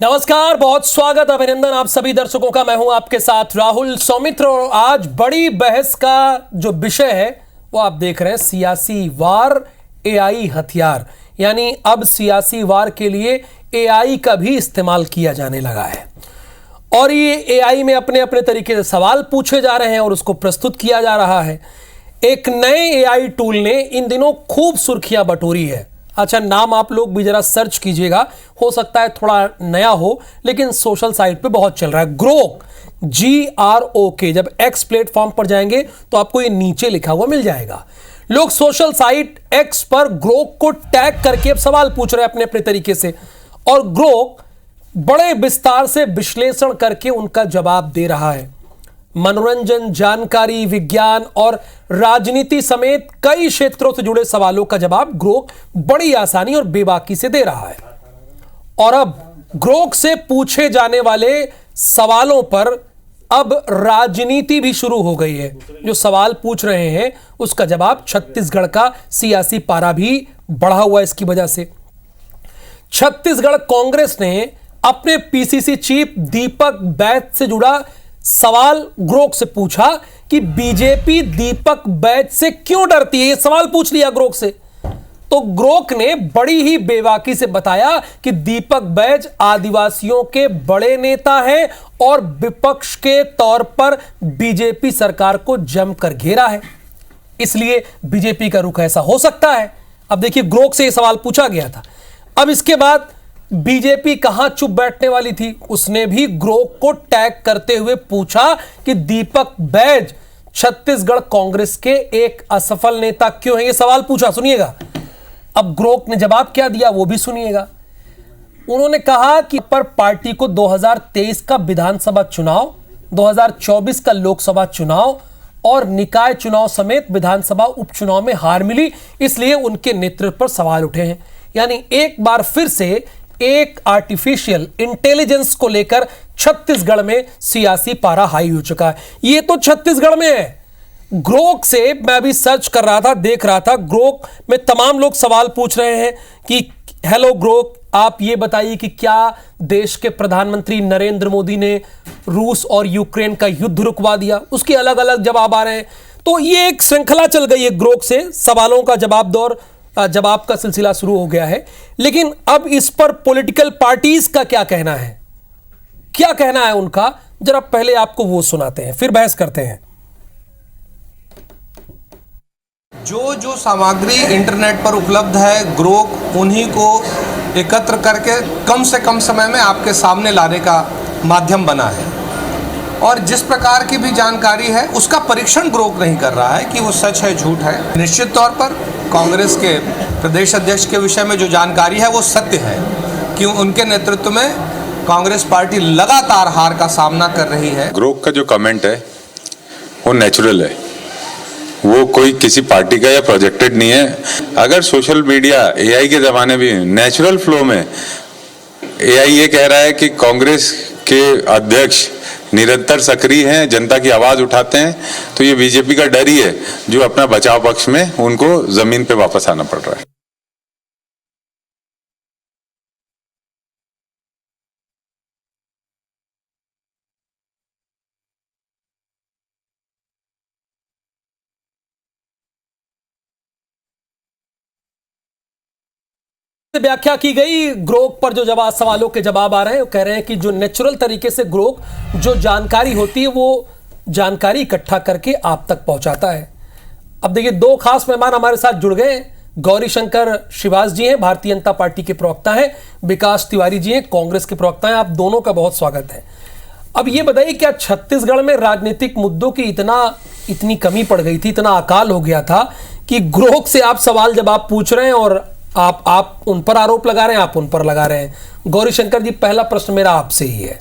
नमस्कार, बहुत स्वागत, अभिनंदन आप सभी दर्शकों का। मैं हूं आपके साथ राहुल सौमित्र और आज बड़ी बहस का जो विषय है वो आप देख रहे हैं, सियासी वार एआई हथियार। यानी अब सियासी वार के लिए एआई का भी इस्तेमाल किया जाने लगा है और ये एआई में अपने अपने तरीके से सवाल पूछे जा रहे हैं और उसको प्रस्तुत किया जा रहा है। एक नए एआई टूल ने इन दिनों खूब सुर्खियां बटोरी है। अच्छा, नाम आप लोग भी जरा सर्च कीजिएगा, हो सकता है थोड़ा नया हो लेकिन सोशल साइट पे बहुत चल रहा है। Grok, GROK। जब एक्स प्लेटफॉर्म पर जाएंगे तो आपको ये नीचे लिखा हुआ मिल जाएगा। लोग सोशल साइट एक्स पर ग्रोक को टैग करके अब सवाल पूछ रहे हैं अपने अपने तरीके से और ग्रोक बड़े विस्तार से विश्लेषण करके उनका जवाब दे रहा है। मनोरंजन, जानकारी, विज्ञान और राजनीति समेत कई क्षेत्रों से जुड़े सवालों का जवाब ग्रोक बड़ी आसानी और बेबाकी से दे रहा है। और अब ग्रोक से पूछे जाने वाले सवालों पर अब राजनीति भी शुरू हो गई है। जो सवाल पूछ रहे हैं उसका जवाब छत्तीसगढ़ का सियासी पारा भी बढ़ा हुआ है। इसकी वजह से छत्तीसगढ़ कांग्रेस ने अपने पीसीसी चीफ दीपक बैज से जुड़ा सवाल ग्रोक से पूछा कि बीजेपी दीपक बैज से क्यों डरती है। यह सवाल पूछ लिया ग्रोक से, तो ग्रोक ने बड़ी ही बेबाकी से बताया कि दीपक बैज आदिवासियों के बड़े नेता हैं और विपक्ष के तौर पर बीजेपी सरकार को जमकर घेरा है, इसलिए बीजेपी का रुख ऐसा हो सकता है। अब देखिए, ग्रोक से यह सवाल पूछा गया था। अब इसके बाद बीजेपी कहां चुप बैठने वाली थी, उसने भी ग्रोक को टैग करते हुए पूछा कि दीपक बैज छत्तीसगढ़ कांग्रेस के एक असफल नेता क्यों है। यह सवाल पूछा, सुनिएगा। अब ग्रोक ने जवाब क्या दिया वो भी सुनिएगा। उन्होंने कहा कि पर पार्टी को 2023 का विधानसभा चुनाव, 2024 का लोकसभा चुनाव और निकाय चुनाव समेत विधानसभा उपचुनाव में हार मिली, इसलिए उनके नेतृत्व पर सवाल उठे हैं। यानी एक बार फिर से एक आर्टिफिशियल इंटेलिजेंस को लेकर छत्तीसगढ़ में सियासी पारा हाई हो चुका है। यह तो छत्तीसगढ़ में है। ग्रोक से मैं अभी सर्च कर रहा था, देख रहा था, ग्रोक में तमाम लोग सवाल पूछ रहे हैं कि हेलो ग्रोक, आप ये बताइए कि क्या देश के प्रधानमंत्री नरेंद्र मोदी ने रूस और यूक्रेन का युद्ध रुकवा दिया। उसके अलग अलग जवाब आ रहे हैं। तो ये एक श्रृंखला चल गई है ग्रोक से, सवालों का जवाब का सिलसिला शुरू हो गया है। लेकिन अब इस पर पॉलिटिकल पार्टीज का क्या कहना है, क्या कहना है उनका, जरा पहले आपको वो सुनाते हैं, फिर बहस करते हैं। जो सामग्री इंटरनेट पर उपलब्ध है, ग्रोक उन्हीं को एकत्र करके कम से कम समय में आपके सामने लाने का माध्यम बना है। और जिस प्रकार की भी जानकारी है उसका परीक्षण ग्रोक नहीं कर रहा है कि वो सच है झूठ है। निश्चित तौर पर कांग्रेस के प्रदेश अध्यक्ष के विषय में जो जानकारी है वो सत्य है कि उनके नेतृत्व में कांग्रेस पार्टी लगातार हार का सामना कर रही है। ग्रोक का जो कमेंट है वो नेचुरल है, वो कोई किसी पार्टी का या प्रोजेक्टेड नहीं है। अगर सोशल मीडिया एआई के ज़माने में नेचुरल फ्लो में एआई ये कह रहा है कि कांग्रेस के अध्यक्ष निरंतर सक्रिय हैं, जनता की आवाज़ उठाते हैं, तो ये बीजेपी का डर ही है जो अपना बचाव पक्ष में उनको ज़मीन पे वापस आना पड़ रहा है। व्याख्या की गई ग्रोक पर जो सवालों के जवाब आ रहे हैं, वो कह रहे हैं कि जो नेचुरल तरीके से ग्रोक जो जानकारी होती है वो जानकारी इकट्ठा करके आप तक पहुंचाता है। अब देखिए, दो खास मेहमान हमारे साथ जुड़ गए। गौरी शंकर श्रीवास जी हैं, भारतीय जनता पार्टी के प्रवक्ता हैं, विकास तिवारी जी हैं, कांग्रेस के प्रवक्ता हैं। आप दोनों का बहुत स्वागत है। अब ये बताइए, क्या छत्तीसगढ़ में राजनीतिक मुद्दों की इतनी कमी पड़ गई थी, इतना अकाल हो गया था कि ग्रोक से आप सवाल जवाब पूछ रहे हैं और आप उन पर आरोप लगा रहे हैं, आप उन पर लगा रहे हैं। गौरी शंकर जी, पहला प्रश्न मेरा आपसे ही है।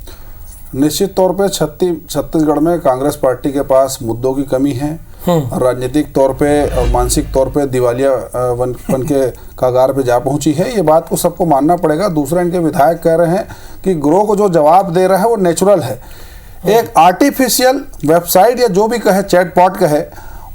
निश्चित तौर पे छत्तीसगढ़ में कांग्रेस पार्टी के पास मुद्दों की कमी है। राजनीतिक तौर पे और मानसिक तौर पे दिवालिया बन के कगार पे जा पहुंची है। ये बात को सबको मानना पड़ेगा। दूसरा, इनके विधायक कह रहे हैं कि ग्रोक जो जवाब दे रहा है वो नेचुरल है। एक आर्टिफिशियल वेबसाइट या जो भी कहे, चैटबॉट कहे,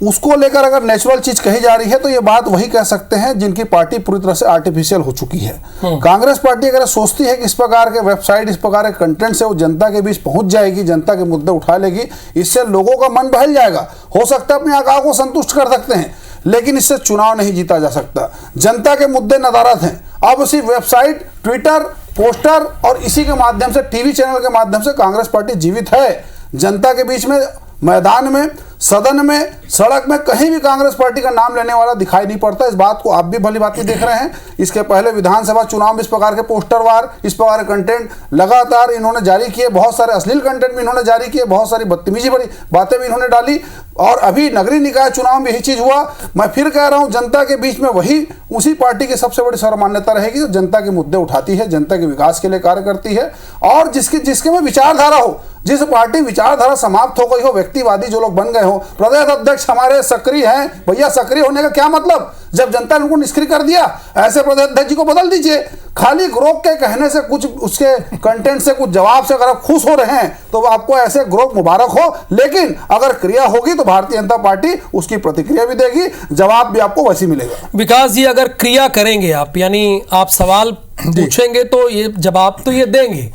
उसको लेकर अगर नेचुरल चीज कही जा रही है तो ये बात वही कह सकते हैं जिनकी पार्टी पूरी तरह से आर्टिफिशियल हो चुकी है। कांग्रेस पार्टी अगर सोचती है कि इस प्रकार के वेबसाइट, इस प्रकार के कंटेंट से वो जनता के बीच पहुंच जाएगी, जनता के मुद्दे उठा लेगी, इससे लोगों का मन बहल जाएगा, हो सकता है अपने आकाओं को संतुष्ट कर सकते हैं, लेकिन इससे चुनाव नहीं जीता जा सकता। जनता के मुद्दे नदारद हैं। अब उसी वेबसाइट, ट्विटर, पोस्टर और इसी के माध्यम से, टीवी चैनल के माध्यम से कांग्रेस पार्टी जीवित है। जनता के बीच में, मैदान में, सदन में, सड़क में कहीं भी कांग्रेस पार्टी का नाम लेने वाला दिखाई नहीं पड़ता। इस बात को आप भी भली भांति देख रहे हैं। इसके पहले विधानसभा चुनाव में इस प्रकार के पोस्टरवार, इस प्रकार के कंटेंट लगातार इन्होंने जारी किए, बहुत सारे अश्लील कंटेंट भी इन्होंने जारी किए, बहुत सारी बदतमीजी भरी बातें भी इन्होंने डाली। और अभी नगरीय निकाय चुनाव में यही चीज हुआ। मैं फिर कह रहा हूं, जनता के बीच में वही उसी पार्टी की सबसे बड़ी सर्वमान्यता रहेगी जो जनता के मुद्दे उठाती है, जनता के विकास के लिए कार्य करती है, और जिसके में विचारधारा हो, जिस पार्टी विचारधारा समाप्त हो गई हो, व्यक्तिवादी जो लोग बन गए हो। प्रदेश अध्यक्ष हमारे सक्रिय हैं, भैया सक्रिय होने का क्या मतलब? जब जनता ने उनको निष्क्रिय कर दिया, ऐसे प्रदेश अध्यक्ष जी को बदल दीजिए। खाली ग्रोक के कहने से, कुछ उसके कंटेंट से, कुछ जवाब से अगर आप खुश हो रहे हैं तो आपको ऐसे ग्रोक मुबारक हो, लेकिन अगर क्रिया होगी तो भारतीय जनता पार्टी उसकी प्रतिक्रिया भी देगी, जवाब भी आपको वैसी मिलेगा। विकास जी, अगर क्रिया करेंगे आप, यानी आप सवाल पूछेंगे तो ये जवाब तो ये देंगे।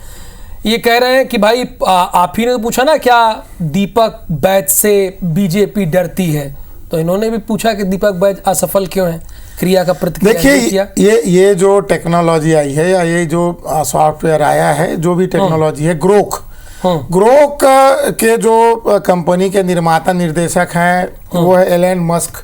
ये कह रहे हैं कि भाई आप ही ने पूछा ना, क्या दीपक बैच से बीजेपी डरती है, तो इन्होंने भी पूछा कि दीपक बैच असफल क्यों है, क्रिया का प्रतिक्रिया देखिए, ये जो टेक्नोलॉजी आई है या ये जो सॉफ्टवेयर आया है, जो भी टेक्नोलॉजी है, ग्रोक के जो कंपनी के निर्माता निर्देशक हैं वो है एलन मस्क।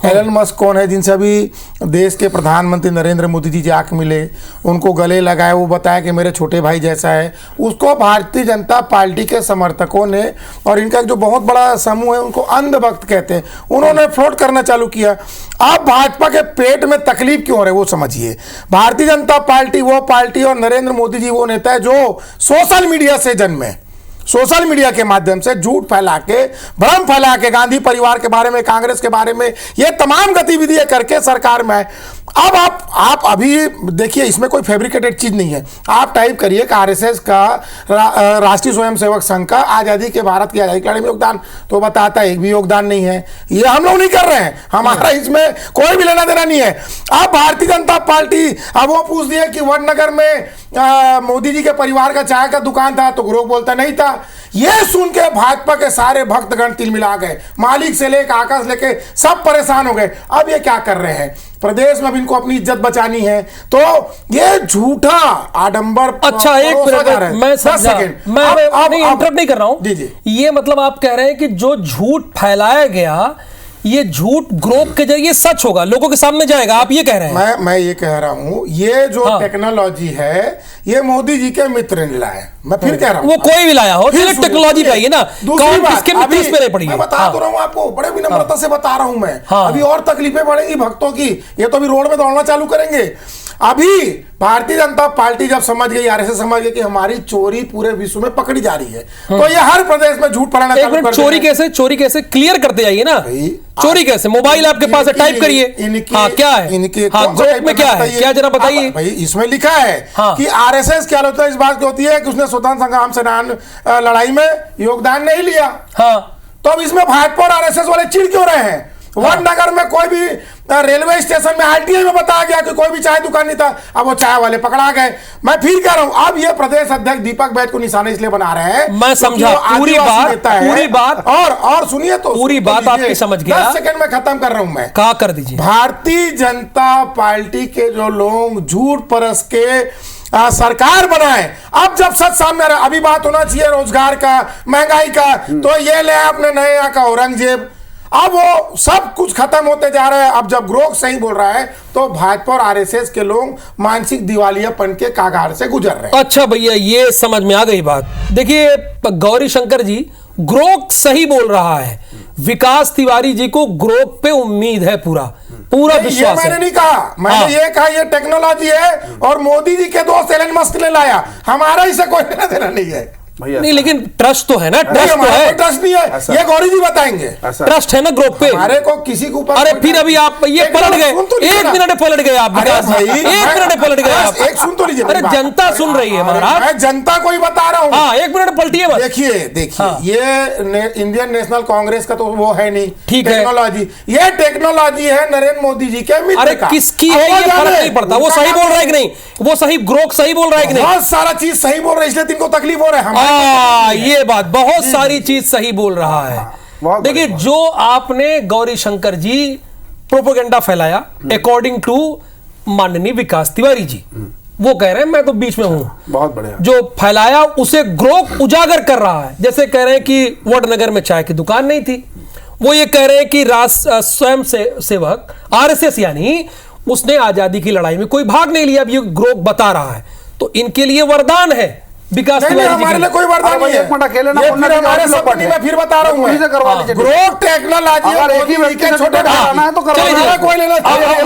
एलन मस्क कौन है? जिनसे अभी देश के प्रधानमंत्री नरेंद्र मोदी जी जाके मिले, उनको गले लगाए, वो बताया कि मेरे छोटे भाई जैसा है। उसको भारतीय जनता पार्टी के समर्थकों ने, और इनका जो बहुत बड़ा समूह है, उनको अंधभक्त कहते हैं, उन्होंने फ्लोट करना चालू किया। अब भाजपा के पेट में तकलीफ क्यों हो रही है वो समझिए। भारतीय जनता पार्टी वो पार्टी और नरेंद्र मोदी जी वो नेता है जो सोशल मीडिया से जन्मे, सोशल मीडिया के माध्यम से झूठ फैला के, भ्रम फैला के, गांधी परिवार के बारे में, कांग्रेस के बारे में, ये तमाम गतिविधियां करके सरकार में। अब आप अभी देखिए, इसमें कोई फैब्रिकेटेड चीज नहीं है। आप टाइप करिए कि आरएसएस का, राष्ट्रीय स्वयंसेवक संघ का आजादी के, भारत की आजादी के लड़ाई में योगदान, तो बताता है एक भी योगदान नहीं है। ये हम लोग नहीं कर रहे हैं, हमारा इसमें कोई भी लेना देना नहीं है। अब भारतीय जनता पार्टी, अब वो पूछ दिए कि वडनगर में मोदी जी के परिवार का चाय का दुकान था, तो ग्रोक बोलता नहीं था। ये सुन के भाजपा के सारे भक्तगण तिलमिला गए, मालिक से लेकर आकाश लेके सब परेशान हो गए। अब ये क्या कर रहे हैं? प्रदेश में अब इनको अपनी इज्जत बचानी है, तो ये झूठा आडंबर। अच्छा, एक मिनट, मैं समझा, मैं इंटरप्ट नहीं कर रहा हूं। ये मतलब आप कह रहे हैं कि जो झूठ फैलाया गया, ये झूठ ग्रोक के जरिए सच होगा, लोगों के सामने जाएगा, आप ये कह रहे हैं? मैं ये कह रहा हूँ, ये जो टेक्नोलॉजी है, ये मोदी जी के मित्र ने लाया। मैं फिर कह रहा हूँ, वो कोई भी लाया हो, टेक्नोलॉजी का ही ना, कौन किसके मित्र इस पे नहीं पड़ी। मैं बता तो रहा हूँ आपको, बड़े विनम्रता से बता रहा हूँ मैं। अभी और तकलीफें बढ़ेंगी भक्तों की, ये तो अभी रोड में दौड़ना चालू करेंगे। अभी भारतीय जनता पार्टी जब समझ गई, आरएसएस समझ गई कि हमारी चोरी पूरे विश्व में पकड़ी जा रही है, तो ये हर प्रदेश में झूठ फैलाना चालू कर। चोरी कैसे क्लियर करते जाइए ना, चोरी कैसे? मोबाइल आपके पास है, टाइप करिए। क्या है इनके ग्रोक में क्या है, क्या जरा बताइए भाई। इसमें लिखा है कि आरएसएस की आलोचना इस बात की होती है कि उसने स्वतंत्र संग्राम सेनानी लड़ाई में योगदान नहीं लिया। तो अब इसमें भाजपा और आरएसएस वाले चिढ़ क्यों रहे हैं? वडनगर में कोई भी रेलवे स्टेशन में आरटीआई में बताया गया कि कोई भी चाय दुकान नहीं था, अब वो चाय वाले पकड़ा गए। मैं फिर कह रहा हूं, अब ये प्रदेश अध्यक्ष दीपक बैच को निशाना इसलिए बना रहे हैं, मैं समझा पूरी बात और सुनिए तो पूरी बात आपकी समझ गया। 10 सेकंड में खत्म कर रहा हूं मैं, कहा कर दीजिए। भारतीय जनता पार्टी के जो लोग झूठ परस के सरकार बनाए, अब जब सच सामने आ रहा, अभी बात होना चाहिए रोजगार का, महंगाई का, तो ये ले अपने नए यहाँ का औरंगजेब। अब वो सब कुछ खत्म होते जा रहा है। अब जब ग्रोक सही बोल रहा है तो भाजपा और आरएसएस के लोग मानसिक दिवालियापन के कागार से गुजर रहे हैं। अच्छा भैया, ये समझ में आ गई बात। देखिए गौरी शंकर जी, ग्रोक सही बोल रहा है, विकास तिवारी जी को ग्रोक पे उम्मीद है, पूरा विश्वास है। मैंने नहीं कहा, मैंने ये कहा ये टेक्नोलॉजी है और मोदी जी के दोस्त एलन मस्क ने लाया, हमारा इसे कोई लेना देना नहीं है। भैया नहीं, लेकिन ट्रस्ट तो है ना, ट्रस्ट तो है। ट्रस्ट नहीं है, ये गौरी जी बताएंगे। ट्रस्ट है ना ग्रुप पे, हमारे को किसी के ऊपर। अरे फिर अभी आप ये पलट गए, एक मिनट पलट गए आप, अरे भाई, एक मिनट पलट गए आप। एक सुन तो लीजिए, अरे जनता सुन रही है महाराज, मैं जनता को ही बता रहा हूँ। हाँ, एक मिनट पलटिए बस। देखिए हाँ। ये इंडियन नेशनल कांग्रेस का तो वो है नहीं, ठीक है। टेक्नोलॉजी, ये टेक्नोलॉजी है नरेंद्र मोदी जी के मित्र अरे का। किसकी है ये फर्क नहीं पड़ता, वो सही बोल रहा है कि नहीं, वो सही ग्रोक सही बोल रहा है कि नहीं, बहुत सारा चीज सही बोल रहे हैं, इसलिए इनको तकलीफ हो रहा है। ये बात, बहुत सारी चीज सही बोल रहा है। बहुत देखिए, बढ़िया। जो आपने गौरी शंकर जी प्रोपेगेंडा फैलाया, अकॉर्डिंग टू माननीय विकास तिवारी जी, वो कह रहे हैं मैं तो बीच में हूं, बहुत बढ़िया। जो फैलाया उसे ग्रोक उजागर कर रहा है। जैसे कह रहे हैं कि वडनगर में चाय की दुकान नहीं थी, वो ये कह रहे हैं कि स्वयं सेवक आरएसएस यानी उसने आजादी की लड़ाई में कोई भाग नहीं लिया, अब ये ग्रोक बता रहा है। तो इनके लिए वरदान है विकास नहीं, तिवारी जी हमारे के लिए कोई वरदान नहीं है। एक मिनट अकेले ना ये बोलना, फिर हमारे आप लोग सपने में बैठे। फिर बता रहा हूं पूरी से करवा मैं, लीजिए। ग्रोक टेक्नोलॉजी अगर एक ही व्यक्ति के से छोटे कराना है तो करवा चलिए, लीजिए। कोई लेना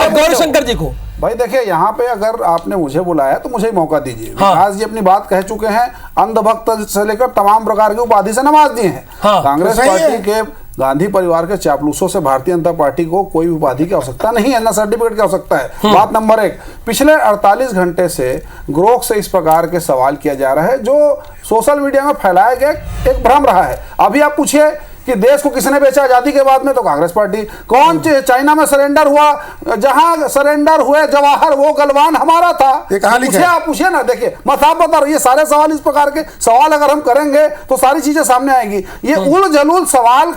अब गौरी शंकर जी को भाई देखिए, यहाँ पे अगर आपने मुझे बुलाया तो मुझे ही मौका दीजिए। हाँ। विकास जी अपनी बात कह चुके हैं, अंधभक्त से लेकर तमाम प्रकार की उपाधि से नवाज दिए हैं। हाँ, कांग्रेस तो सही पार्टी है। के गांधी परिवार के चापलूसों से भारतीय जनता पार्टी को कोई उपाधि की आवश्यकता नहीं है, ना सर्टिफिकेट की आवश्यकता है। बात नंबर एक, पिछले 48 घंटे से ग्रोक से इस प्रकार के सवाल किया जा रहा है जो सोशल मीडिया में फैलाया गया एक भ्रम रहा है। अभी आप पूछिए कि देश को किसने बेचा आजादी के बाद में, तो कांग्रेस पार्टी। कौन चाइना में सरेंडर हुआ, जहां सरेंडर हुए जवाहर वो गलवान हमारा था। ये कहां लिखा है? आप पूछिए ना, देखिए मत आप बता रहे, ये सारे सवाल, इस प्रकार के सवाल अगर हम करेंगे तो सारी चीजें सामने आएंगी। ये उल जलूल सवाल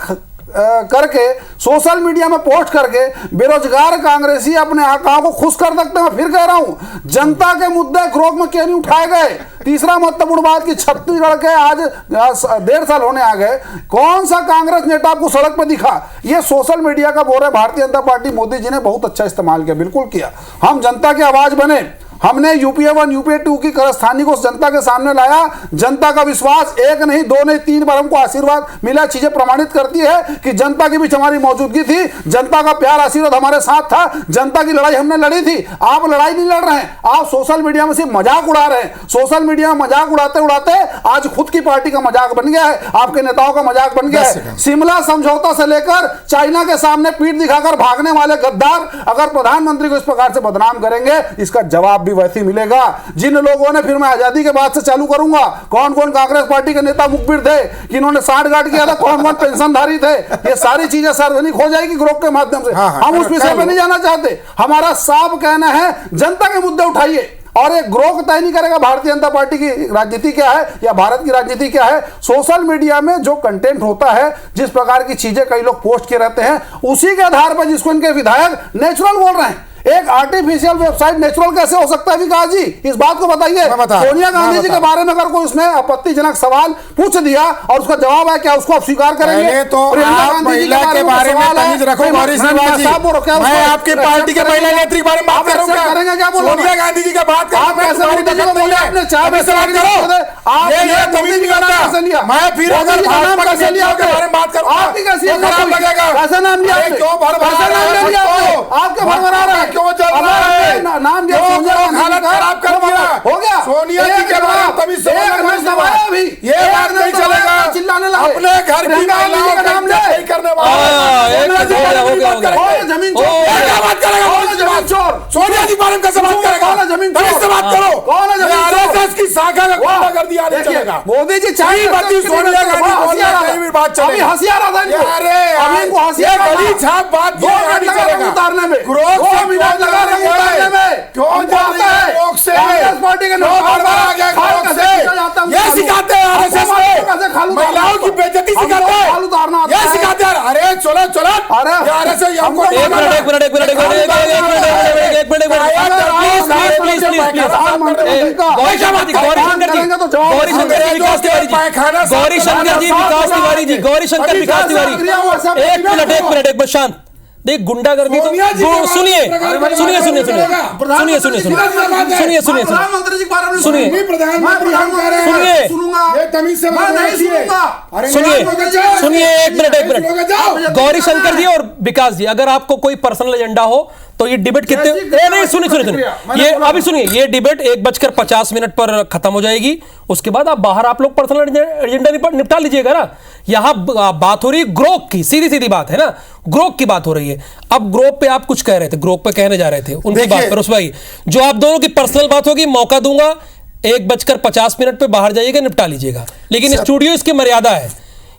करके सोशल मीडिया में पोस्ट करके बेरोजगार कांग्रेसी अपने आकाओं को खुश कर सकते हैं। फिर कह रहा हूं, जनता के मुद्दे ग्रोक में क्यों नहीं उठाए गए। तीसरा महत्वपूर्ण बात कि छत्तीसगढ़ के आज 1.5 साल होने आ गए, कौन सा कांग्रेस नेता आपको सड़क पर दिखा। ये सोशल मीडिया का बोल रहे भारतीय जनता पार्टी, मोदी जी ने बहुत अच्छा इस्तेमाल किया, बिल्कुल किया। हम जनता की आवाज बने, हमने यूपीए 1 यूपीए 2 की कारस्तानी को जनता के सामने लाया। जनता का विश्वास 1 नहीं 2 नहीं 3 बार हमको आशीर्वाद मिला। चीजें प्रमाणित करती है कि जनता के बीच हमारी मौजूदगी थी, जनता का प्यार आशीर्वाद हमारे साथ था, जनता की लड़ाई हमने लड़ी थी। आप लड़ाई नहीं लड़ रहे हैं, आप सोशल मीडिया में सिर्फ मजाक उड़ा रहे हैं। सोशल मीडिया में मजाक उड़ाते उड़ाते आज खुद की पार्टी का मजाक बन गया है, आपके नेताओं का मजाक बन गया है। शिमला समझौता से लेकर चाइना के सामने पीठ दिखाकर भागने वाले गद्दार अगर प्रधानमंत्री को इस प्रकार से बदनाम करेंगे, इसका जवाब भी वैसे ही मिलेगा। जिन लोगों ने, फिर मैं आजादी के बाद से चालू करूंगा, कौन कौन कांग्रेस पार्टी के नेता मुखबिर थे, किन्होंने साठगांठ किया था, कौन कौन पेंशनधारी थे, ये सारी चीजें सार्वजनिक हो जाएगी ग्रोक के माध्यम से। हम उस विषय पे नहीं जाना चाहते। हमारा साफ कहना है, जनता के मुद्दे उठाइए। और ये ग्रोक तय नहीं करेगा भारतीय जनता पार्टी की राजनीति क्या है या भारत की राजनीति क्या है। सोशल मीडिया में जो कंटेंट होता है, जिस प्रकार की चीजें कई लोग पोस्ट किए रहते हैं, उसी के आधार पर जिसको इनके विधायक नेचुरल बोल रहे हैं। एक आर्टिफिशियल वेबसाइट नेचुरल कैसे हो सकता है विकास जी, इस बात को बताइए। सोनिया गांधी जी के बारे में अगर कोई उसने आपत्तिजनक सवाल पूछ दिया और उसका जवाब है, क्या उसको आप स्वीकार करेंगे? तो आप महिला के बारे में तमीज रखो गौरी शिवराज जी। मैं आपकी पार्टी के महिला नेत्री के बारे में बात करूंगा, करेंगे क्या बोलो? सोनिया गांधी जी का बात करो। आप कैसे आपने तमीज नहीं करता। मैं फिर अगर भाजपा के नेताओं के बारे में बात करूं, आपकी कैसी खराब लगेगा। कैसा नाम लिया आपने? क्यों भड़बड़ा रहा है? आपके भड़बड़ा रहा है, क्यों चल रहा है? नाम दिया, हालत खराब कर दिया। हो गया। सोनिया जी के बारे में तभी ये बात नहीं चलेगा। चिल्लाने लगे, अपने घर की महिलाओं का नाम नहीं करने जमीन चोर सोनिया जी बारे में कैसे बात करेगा? जमीन से बात करो। कौन है जमीन आरएसएस की शाखा का खुला कर दिया, नहीं चलेगा। मोदी जी सही बात ही सोनिया गांधी बोलिए, कहीं भी बात चलेगी। अभी हंसी आ रहा था इनको। अरे अभी इनको हंसी आ रहा था। गली छाप बात 2 मिनट लगा उतारने में, ग्रोक से 2 मिनट लगा उतारने में। क्यों जाता है ग्रोक से? कांग्रेस पार्टी के क्यों भड़बड़ा आ गया ग्रोक से? ये सिखाते हैं आरएसएस में, महिलाओं की बेइज्जती सिखाते हैं, ये सिखाते हैं। अरे चलो चलो, अरे आरएसएस हमको एक मिनट शांत। देख, गुंडागर्दी तो सुनिए सुनिए एक मिनट। गौरी शंकर जी और विकास जी, अगर आपको कोई पर्सनल एजेंडा हो तो ये डिबेट कितने नहीं सुनिए ये अभी सुनिए, ये डिबेट 1:50 पर खत्म हो जाएगी। उसके बाद आप बाहर आप लोग पर्सनल एजेंडा निपटा लीजिएगा ना। यहां बात हो रही है ग्रोक की, सीधी सीधी बात है ना, ग्रोक की बात हो रही है। अब ग्रोक पे आप कुछ कह रहे थे, ग्रोक पे कहने जा रहे थे, उनकी बात पर उस भाई जो आप दोनों की पर्सनल बात होगी, मौका दूंगा 1:50 पे बाहर जाइएगा, निपटा लीजिएगा। लेकिन स्टूडियो इसकी मर्यादा है,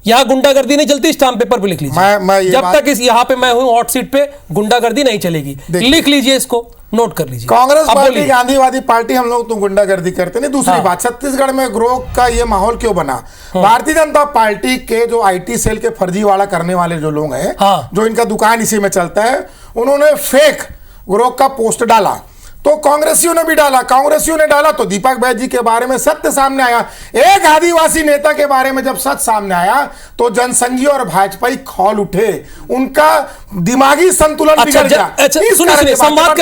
यहाँ गुंडागर्दी नहीं चलती। स्टाम्प पेपर पे लिख लीजिए, जब तक इस यहाँ पे मैं हूं हॉट सीट पे गुंडागर्दी नहीं चलेगी। लिख लीजिए, इसको नोट कर लीजिए। कांग्रेस पार्टी गांधीवादी पार्टी, हम लोग तो गुंडागर्दी करते नहीं। दूसरी बात, छत्तीसगढ़ में ग्रोह का ये माहौल क्यों बना? भारतीय जनता पार्टी के जो आईटी सेल के फर्जीवाड़ा करने वाले जो लोग हैं, जो इनका दुकान इसी में चलता है, उन्होंने फेक ग्रोह का पोस्ट डाला, तो कांग्रेसियों ने भी डाला। कांग्रेसियों ने डाला तो दीपक बैज जी के बारे में सत्य सामने आया। एक आदिवासी नेता के बारे में जब सच सामने आया तो जनसंघी और भाजपाई खौल उठे, उनका दिमागी संतुलन बिगड़ गया। सुनिए, संवाद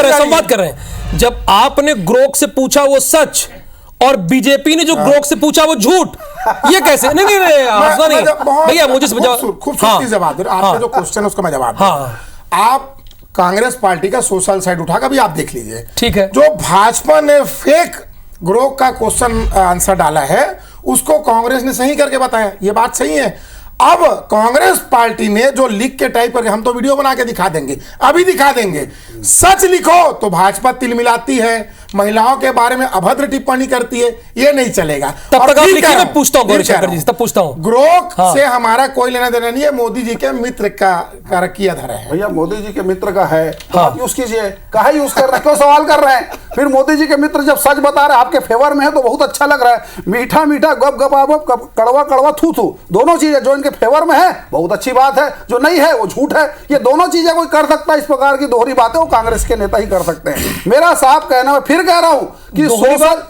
कर रहे हैं। जब आपने ग्रोक से पूछा वो सच और बीजेपी ने जो ग्रोक से पूछा वो झूठ, ये कैसे? नहीं भैया, मुझे खूबसूरती जवाब, आपका जो क्वेश्चन उसका मैं जवाब दूं। आप कांग्रेस पार्टी का सोशल साइड उठा कर भी आप देख लीजिए, ठीक है। जो भाजपा ने फेक ग्रोह का क्वेश्चन आंसर डाला है, उसको कांग्रेस ने सही करके बताया, ये बात सही है। अब कांग्रेस पार्टी ने जो लिख के टाइप करके, हम तो वीडियो बना के दिखा देंगे, अभी दिखा देंगे, सच लिखो तो भाजपा तिलमिलाती है, महिलाओं के बारे में अभद्र टिप्पणी करती है, ये नहीं चलेगा। तब तक आप लिखिए, मैं पूछता हूं गौरीशंकर जी से, तब पूछता हूं। ग्रोह से हमारा कोई लेना देना नहीं है, मोदी जी के मित्र का किया धरा है। भैया मोदी जी के मित्र का है तो आप यूज कीजिए, कहा यूज कर रहे हैं, क्यों सवाल कर रहे हैं? फिर मोदी जी के मित्र जब सच बता रहे हैं, आपके फेवर में है तो बहुत अच्छा लग रहा है। मीठा मीठा गप गप आप, कड़वा कड़वा थू थू, दोनों चीजें जो इनके फेवर में है बहुत अच्छी बात है, जो नहीं है वो झूठ है। ये दोनों चीजें कोई कर सकता है, इस प्रकार की दोहरी बातें वो कांग्रेस के नेता ही कर सकते हैं। मेरा साफ कहना, मैं फिर कह रहा हूं कि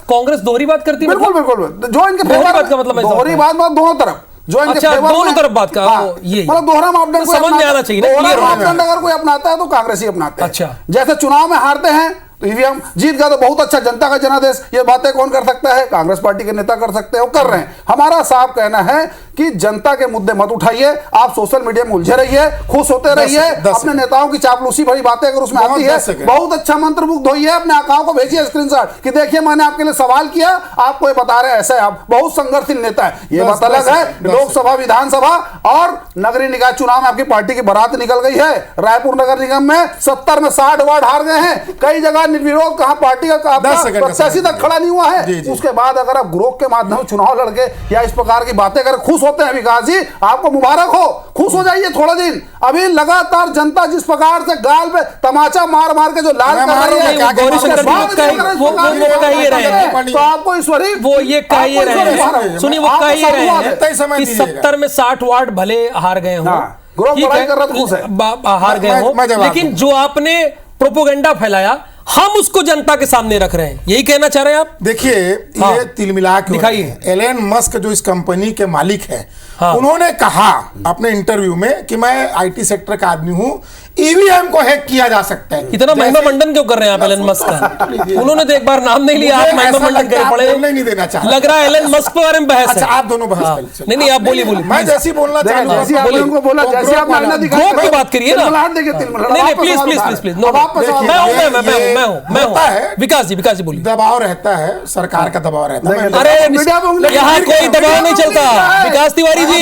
कांग्रेस दोहरी बात करती है। बिल्कुल बिल्कुल, जो इनके फेवर का मतलब दोहरी बात दोनों तरफ, जो इनके फेवर दोनों तरफ बात का ये मतलब दोहरा मापदंड समझ में आना चाहिए। दोहरा मापदंड अगर कोई अपनाता है तो कांग्रेस ही अपनाते हैं। अच्छा, जैसे चुनाव में हारते हैं तो ईवीएम जीत गया तो बहुत अच्छा, जनता का जनादेश, ये बातें कौन कर सकता है? कांग्रेस पार्टी के नेता कर सकते हैं, वो कर रहे हैं। हमारा साफ कहना है कि जनता के मुद्दे मत उठाइए, आप सोशल मीडिया में उलझे रहिए, खुश होते रहिए, अपने नेताओं की चापलूसी भरी बातें अगर उसमें आती है, बहुत अच्छा मंत्रमुग्ध होइए, अपने आकाओं को भेजिए स्क्रीनशॉट कि देखिए मैंने आपके लिए सवाल किया, आपको ये बता रहे हैं ऐसे, आप बहुत संघर्षशील नेता है। ये बात अलग है, लोकसभा, विधानसभा और नगरीय निकाय चुनाव में आपकी पार्टी की बारात निकल गई है। रायपुर नगर निगम में 70 में 60 वार्ड हार गए हैं, कई जगह निर्विरोध, कहां पार्टी का प्रत्याशी तक खड़ा नहीं हुआ है। उसके बाद अगर आप ग्रोह के माध्यम से चुनाव लड़के या इस प्रकार की बातें कर खुश होते हैं, विकास जी आपको मुबारक हो, खुश हो जाइए थोड़ा दिन। अभी लगातार जनता जिस प्रकार से गाल पे तमाचा मार मार के जो लाल कर रही है, तो आपको ईश्वरी वो ये कहिए रहे हैं, सुनिए वो कहिए रहे हैं कि 70 में 60 वार्ड भले हार गए हों, हार गए हों, लेकिन जो आपने प्रोपोगेंडा फैलाया हम उसको जनता के सामने रख रहे हैं, यही कहना चाह रहे हैं आप? देखिए ये तिलमिला के दिखाइए। एलन मस्क जो इस कंपनी के मालिक है, उन्होंने कहा अपने इंटरव्यू में कि मैं आईटी सेक्टर का आदमी हूं, ईवीएम को हैक किया जा सकता है। इतना महिमा मंडन क्यों कर रहे हैं आप एलन मस्क का? उन्होंने तो एक बार नाम नहीं लिया, आप महिमा मंडन करे पड़े। नहीं देना चाहता, लग रहा है एलन मस्क के बारे में बहस है। अच्छा आप दोनों बहस नहीं आप बोलिए, मैं जैसी बोलना चाहूँ जैसे आप ग्रोथ की बात करिए ना। नहीं प्लीज प्लीज प्लीज प्लीज, मैं हूँ विकास जी बोलिए। दबाव रहता है, सरकार का दबाव रहता है। अरे यहाँ कोई दबाव नहीं चलता विकास तिवारी जी,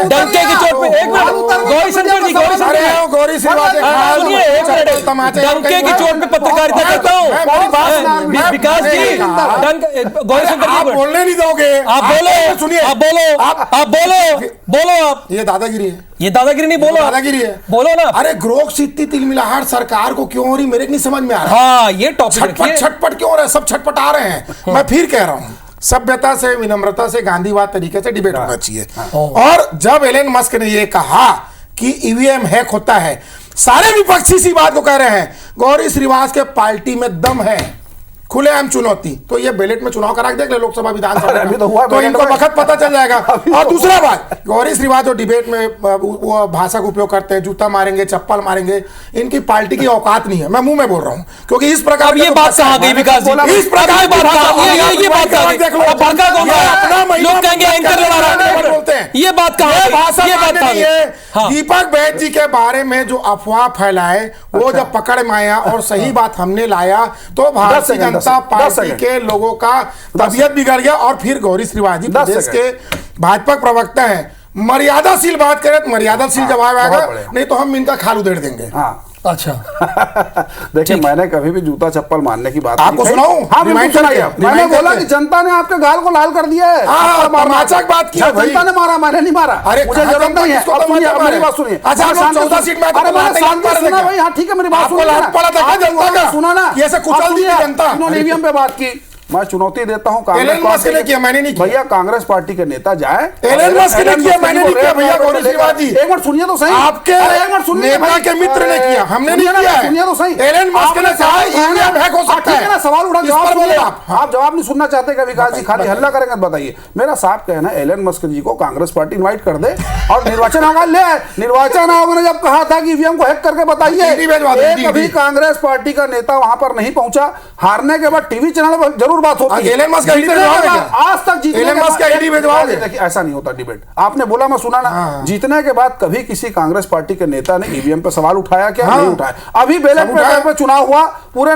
डंके की चोट पे। एक मिनट गौरीशंकर जी, गौरी सुनिए एक मिनट, डंके की चोट पे पत्रकारिता करता हूँ विकास जी। गौरीशंकर जी बोलने नहीं दोगे, आप बोलो, सुनिए आप बोलो आप। ये दादागिरी है, ये दादागिरी नहीं, बोलो दादागिरी है, बोलो ना। अरे ग्रोह सिद्धि तिलमिलाहट सरकार को क्यों हो रही, मेरे नहीं समझ में आ रहा। हाँ ये टॉपिक छटपट क्यों हो रहा है, सब छटपटा रहे हैं। मैं फिर कह रहा हूँ, सभ्यता से, विनम्रता से, गांधीवाद तरीके से डिबेट होना चाहिए। और जब एलन मस्क ने ये कहा कि ईवीएम हैक होता है, सारे विपक्षी इसी बात को कह रहे हैं। गौरी श्रीवास के पार्टी में दम है, खुलेआम चुनौती, तो ये बैलेट में चुनाव करा के देख ले लोकसभा विधानसभा अभी तो हुआ तो बैलेट इनको में। वक्त पता चल जाएगा। अभी और तो दूसरा बात, गौरी श्रीवास्तव जो डिबेट में वो भाषा का उपयोग करते हैं, जूता मारेंगे, चप्पल मारेंगे, इनकी पार्टी की औकात नहीं है, मैं मुंह में बोल रहा हूँ, क्योंकि इस प्रकार अब ये बात कहाँ गई विकास जी? इस प्रकार ये बात कहाँ- ये बात कहाँ गई? देख लो, अब भड़का कौन रहा है? अपना महिला लोग कहेंगे एंकर लड़ा रहा है। बोलते हैं ये बात कहाँ ये गई? भाषा ये बात मान्य कहाँ नहीं गई? है। हाँ। दीपक बैद जी के बारे में जो अफवाह फैलाए वो जब पकड़ में आया और सही बात हमने लाया तो भारतीय सेकंड, जनता 10 पार्टी सेकंड। के लोगों का तबियत बिगड़ गया। और फिर गौरी श्रीवास्तव जी 10 प्रदेश सेकंड। के भाजपा प्रवक्ता हैं, मर्यादाशील बात करें तो मर्यादाशील जवाब आएगा, बहुत बढ़िया। नहीं तो हम इनका खाल उधेड़ देंगे। हाँ अच्छा, देखिए, मैंने कभी भी जूता चप्पल मारने की बात आपको नहीं कही। सुनाऊं? हाँ, बिल्कुल रिमाइंड सुनाइए। करके, मैंने रिमाइंड बोला करके। कि जनता ने आपके गाल को लाल कर दिया है। हाँ, थप्पड़ मारना। तमाचा की बात की है भाई। जनता ने मारा, मैंने नहीं मारा। अरे मुझे कहाँ जरूरत जनता नहीं है। किसको अब सुनिए, तमाचा अब मेरी मारे? बात सुनिए। अच्छा, आप लोग शांति 14 से- सीट में आते अरे तो मैंने बात शांति मार से सुना देंगे। भाई। हाँ ठीक है, मेरी बात आपको सुनिए लाभ ना। पड़ा था क्या आपने जनता बोला, का? सुना ना, ये ऐसे कुचल आप दी सुनिए, जनता। इन्होंने ईवीएम पे बात की। मैं चुनौती देता हूँ कांग्रेस एलन मस्क ने पार्टी किया, मैंने नहीं किया। भैया, कांग्रेस पार्टी के नेता जाए। एलन मस्क ने किया, मैंने नहीं किया भैया। गौरी गौरी श्रीवास्तव जी, एक मिनट सुनिए तो सही। आपके अरे एक मिनट सुनिए नेता भाई। के मित्र ने अरे, किया, हमने नहीं सुनिए ना, किया है। सुनिए तो सही। एलन मस्क ने आपने कहा सवाल उठाया ईवीएम हैक हो सकता ठीक है ना, है। सवाल उठा, इस जवाब पर बोले सुनिए आप। आप जवाब नहीं सुनना चाहते क्या विकास जी? खाली हल्ला करेंगे तो बताइए। मेरा साफ कहना है, एलन मस्क जी को कांग्रेस पार्टी इनवाइट कर दे और निर्वाचन आयोग ले आए। निर्वाचन आयोग ने जब कहा था कि ईवीएम को हैक करके बताइए, ईडी भेजवा दो, एक ईडी। भी कांग्रेस पार्टी का नेता वहां पर नहीं पहुंचा। हारने के बाद टीवी चैनल पर जरूर बात होती है। एलन मस्क का ईडी जीतने के भेजवाओगे बाद, क्या? आज तक जीतने एलन के मस्क बाद- का ईडी भेजवाओगे? देखिए, ऐसा नहीं होता डिबेट। आपने बोला, मैं सुना ना। जीतने के बाद कभी किसी कांग्रेस पार्टी के नेता ने ईवीएम पे सवाल उठाया क्या? नहीं उठाया। अभी बैलेट पेपर पे चुनाव हुआ, पूरे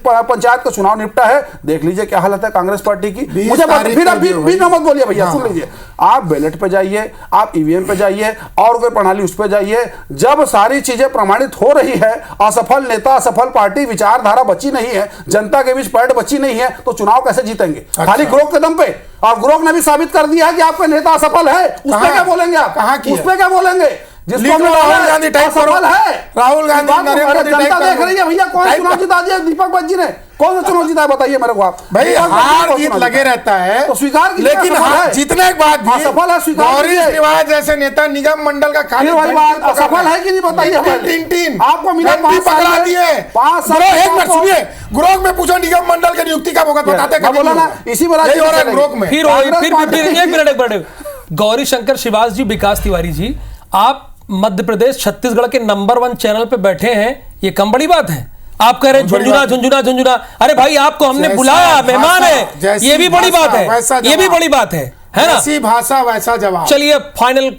पंचायत का चुनाव निपटा है। देख लीजिए क्या हालत है कांग्रेस पार्टी की। 20 मुझे तारीख फिर को आप दियो बीच में भाई। मत बोलिए भैया, सुन लीजिए। आप बैलेट पे जाइए, आप ईवीएम पे जाइए, और कोई प्रणाली उस पे जाइए। जब सारी चीजें प्रमाणित हो रही है, असफल नेता, असफल पार्टी, विचारधारा बची नहीं है, जनता के बीच पैठ बची नहीं है, तो चुनाव कैसे जीतेंगे? खाली ग्रोक के दम पे। और ग्रोक ने भी साबित कर दिया कि आपका नेता असफल है। उस पर क्या बोलेंगे आप? कहाँ की उस पर क्या बोलेंगे? जिसको लिख लो, राहुल गांधी टाइप करो। असफल है। राहुल गांधी, बात को- नरेंद्र अरे मोदी जनता टाइप देख करो। रही है भैया, कौन टाइप चुनाव करो। जिता दिया दीपक बच्ची ने? कौन सा चुनाव जिताया बताइए मेरे को आप। भाई दीपक बच्ची ने हार कौन जीत चुनाव लगे जिताया? रहता है तो स्वीकार कीजिए, लेकिन असफल हाँ, है। जीतने के बाद भी असफल है, स्वीकार गौरी कीजिए। श्रीवास्तव जैसे नेता निगम मंडल का खाली फिर वही बात, असफल है कि नहीं बताइए हमें। टीन आपको मिला 5 साल पकड़ा में, दिए 5 साल ग्रोह, में एक मिनट आपको- सुनिए, ग्रोह में पूछो निगम मंडल की नियुक्ति का भुगत बताते मैं बोला ना, इसी में यही हो रहा है चलेगी। ग्रोह में। फिर कांग्रेस एक पार्टी- मिनट गौरी शंकर श्रीवास्तव जी, विकास तिवारी जी, आप मध्य प्रदेश छत्तीसगढ़ के नंबर 1 चैनल पे बैठे हैं, ये कम बड़ी बात है? आप कह रहे हैं झुंझुना झुंझुना झुंझुना। अरे भाई, आपको हमने जैसा बुलाया, मेहमान भाषा, है, जैसी ये भी बड़ी बात भाषा, वैसा है, ये भी जवाब। बड़ी बात है ना? ऐसी भाषा वैसा जवाब। चलिए फाइनल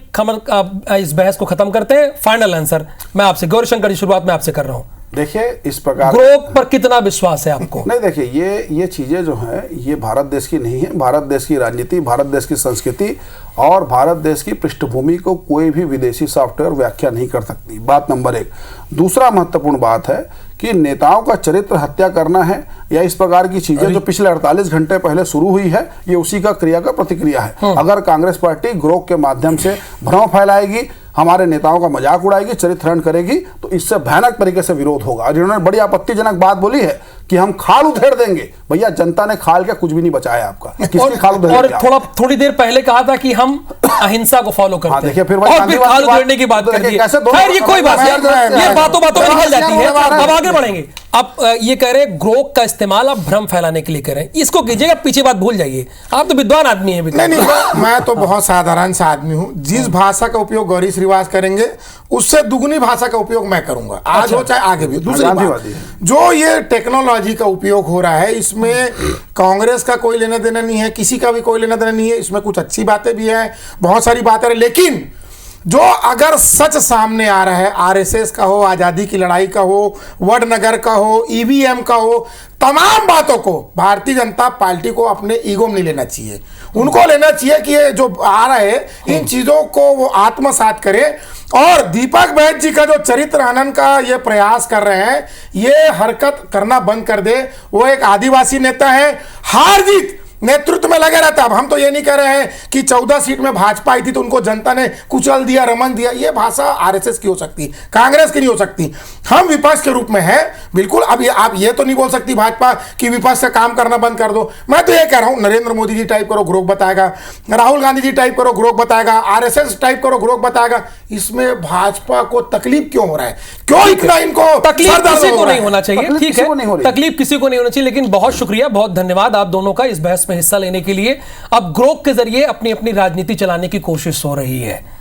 इस बहस को खत्म करते हैं। फाइनल आंसर मैं आपसे, गौरी शंकर जी, शुरुआत में आपसे कर रहा हूं। देखिए, इस प्रकार ग्रोक पर कितना विश्वास है आपको? नहीं, देखिए, ये चीजें जो हैं, ये भारत देश की नहीं है। भारत देश की राजनीति, भारत देश की संस्कृति और भारत देश की पृष्ठभूमि को कोई भी विदेशी सॉफ्टवेयर व्याख्या नहीं कर सकती। बात नंबर 1। दूसरा महत्वपूर्ण बात है कि नेताओं का चरित्र हत्या करना है या इस प्रकार की चीजें जो पिछले 48 घंटे पहले शुरू हुई है, ये उसी का क्रिया का प्रतिक्रिया है। अगर कांग्रेस पार्टी ग्रोक के माध्यम से भ्रम फैलाएगी, हमारे नेताओं का मजाक उड़ाएगी, चरित्रहरण करेगी, तो इससे भयानक तरीके से विरोध होगा। और इन्होंने बड़ी आपत्तिजनक बात बोली है कि हम खाल उधेड़ देंगे। भैया, जनता ने खाल के कुछ भी नहीं बचाया आपका। किसकी खाल और उधेड़ेंगे आप? थोड़ी देर पहले कहा था कि हम अहिंसा को फॉलो करते हैं, देखिए, फिर वही और फिर गांधीवाद खाल की बात- उधेड़ने की बात तो कर देखिए, दी। कैसे दोनों खैर, ये कोई बात नहीं, ये बातों बातों में निकल जाती है। अब आगे बढ़ेंगे। अब ये कह रहे हैं ग्रोक का इस्तेमाल आप भ्रम फैलाने के लिए कर रहे हैं, इसको कीजिएगा, पीछे बात भूल जाइए। आप तो विद्वान आदमी हैं। नहीं, मैं तो बहुत साधारण सा आदमी हूँ। जिस भाषा का उपयोग गौरी श्रीवास्तव करेंगे, उससे दुगनी भाषा का उपयोग मैं करूंगा, आज हो चाहे आगे भी। दूसरी बात, जो ये टेक्नोलॉजी का उपयोग हो रहा है, इसमें कांग्रेस का कोई लेना देना नहीं है, किसी का भी कोई लेना देना नहीं है। इसमें कुछ अच्छी बातें भी हैं, बहुत सारी बातें, लेकिन जो अगर सच सामने आ रहा है, आरएसएस का हो, आजादी की लड़ाई का हो, वडनगर का हो, ईवीएम का हो, तमाम बातों को भारतीय जनता पार्टी को अपने ईगो में नहीं लेना चाहिए। उनको लेना चाहिए कि ये जो आ रहा है, इन चीजों को वो आत्मसात करे। और दीपक बैद जी का जो चरित्र हनन का ये प्रयास कर रहे हैं, ये हरकत करना बंद कर दे। वो एक आदिवासी नेता है। हार जीत नेतृत्व में लगे रहते। अब हम तो ये नहीं कह रहे हैं कि 14 सीट में भाजपा आई थी तो उनको जनता ने कुचल दिया, रमन दिया। ये भाषा आरएसएस की हो सकती, कांग्रेस की नहीं हो सकती। हम विपक्ष के रूप में हैं बिल्कुल। अब आप ये तो नहीं बोल सकती भाजपा कि विपक्ष से काम करना बंद कर दो। मैं तो ये कह रहा हूं, नरेंद्र मोदी जी टाइप करो, ग्रोक बताएगा, राहुल गांधी जी टाइप करो, ग्रोक बताएगा, आरएसएस टाइप करो, ग्रोक बताएगा। इसमें भाजपा को तकलीफ क्यों हो रहा है? क्यों इतना इनको तकलीफ किसी को नहीं होना चाहिए, ठीक है, तकलीफ किसी को नहीं होना चाहिए। लेकिन बहुत शुक्रिया, बहुत धन्यवाद आप दोनों का इस बहस में हिस्सा लेने के लिए। अब ग्रोक के जरिए अपनी अपनी राजनीति चलाने की कोशिश हो रही है।